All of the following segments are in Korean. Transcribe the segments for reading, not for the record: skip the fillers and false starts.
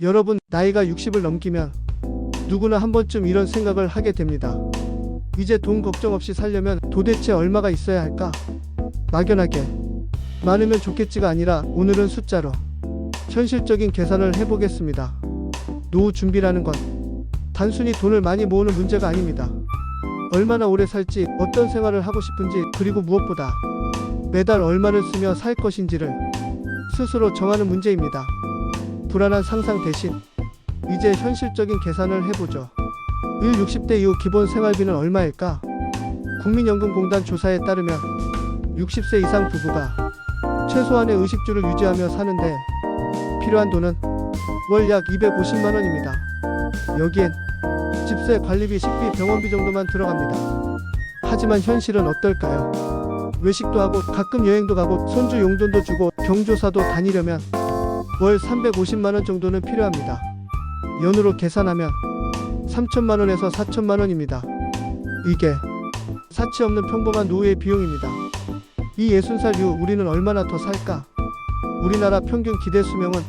여러분, 나이가 60을 넘기면 누구나 한 번쯤 이런 생각을 하게 됩니다. 이제 돈 걱정 없이 살려면 도대체 얼마가 있어야 할까? 막연하게 많으면 좋겠지가 아니라 오늘은 숫자로 현실적인 계산을 해보겠습니다. 노후 준비라는 건 단순히 돈을 많이 모으는 문제가 아닙니다. 얼마나 오래 살지, 어떤 생활을 하고 싶은지, 그리고 무엇보다 매달 얼마를 쓰며 살 것인지를 스스로 정하는 문제입니다. 불안한 상상 대신 이제 현실적인 계산을 해보죠. 60대 이후 기본 생활비는 얼마일까? 국민연금공단 조사에 따르면 60세 이상 부부가 최소한의 의식주를 유지하며 사는데 필요한 돈은 월 약 250만 원입니다. 여기엔 집세, 관리비, 식비, 병원비 정도만 들어갑니다. 하지만 현실은 어떨까요? 외식도 하고 가끔 여행도 가고 손주 용돈도 주고 경조사도 다니려면 월 350만 원 정도는 필요합니다. 연으로 계산하면 3천만 원에서 4천만 원입니다. 이게 사치 없는 평범한 노후의 비용입니다. 이 60살 이후 우리는 얼마나 더 살까? 우리나라 평균 기대 수명은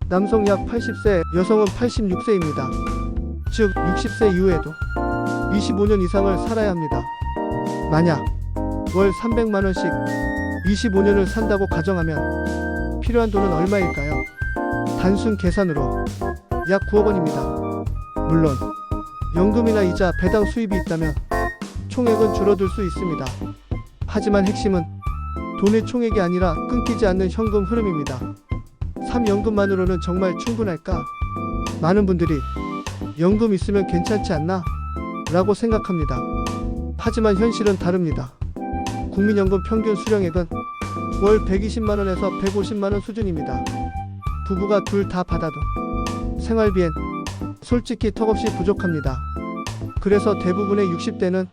남성 약 80세, 여성은 86세입니다. 즉 60세 이후에도 25년 이상을 살아야 합니다. 만약 월 300만 원씩 25년을 산다고 가정하면 필요한 돈은 얼마일까요? 단순 계산으로 약 9억 원입니다. 물론 연금이나 이자, 배당 수입이 있다면 총액은 줄어들 수 있습니다. 하지만 핵심은 돈의 총액이 아니라 끊기지 않는 현금 흐름입니다. 3연금만으로는 정말 충분할까? 많은 분들이 연금 있으면 괜찮지 않나? 라고 생각합니다. 하지만 현실은 다릅니다. 국민연금 평균 수령액은 월 120만원에서 150만원 수준입니다. 부부가 둘 다 받아도 생활비엔 솔직히 턱없이 부족합니다. 그래서 대부분의 60대는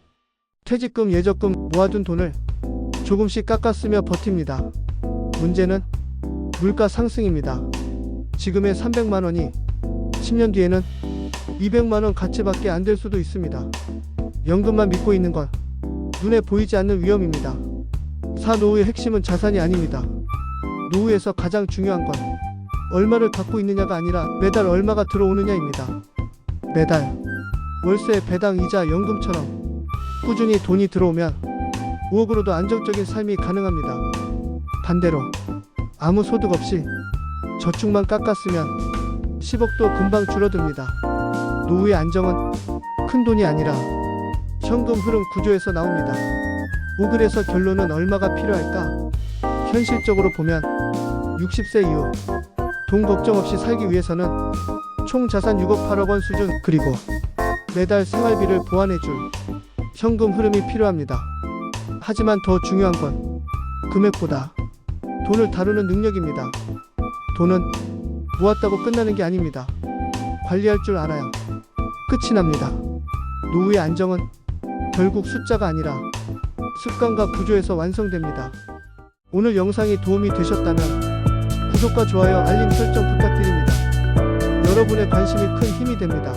퇴직금, 예적금 모아둔 돈을 조금씩 깎아 쓰며 버팁니다. 문제는 물가 상승입니다. 지금의 300만원이 10년 뒤에는 200만원 가치밖에 안 될 수도 있습니다. 연금만 믿고 있는 건 눈에 보이지 않는 위험입니다. 사노후의 핵심은 자산이 아닙니다. 노후에서 가장 중요한 건 얼마를 갖고 있느냐가 아니라 매달 얼마가 들어오느냐입니다. 매달 월세, 배당, 이자, 연금처럼 꾸준히 돈이 들어오면 5억으로도 안정적인 삶이 가능합니다. 반대로 아무 소득 없이 저축만 깎았으면 10억도 금방 줄어듭니다. 노후의 안정은 큰 돈이 아니라 현금 흐름 구조에서 나옵니다. 그래서 결론은 얼마가 필요할까? 현실적으로 보면 60세 이후 돈 걱정 없이 살기 위해서는 총 자산 6억 8억 원 수준, 그리고 매달 생활비를 보완해줄 현금 흐름이 필요합니다. 하지만 더 중요한 건 금액보다 돈을 다루는 능력입니다. 돈은 모았다고 끝나는 게 아닙니다. 관리할 줄 알아야 끝이 납니다. 노후의 안정은 결국 숫자가 아니라 습관과 구조에서 완성됩니다. 오늘 영상이 도움이 되셨다면 구독과 좋아요, 알림 설정 부탁드립니다. 여러분의 관심이 큰 힘이 됩니다.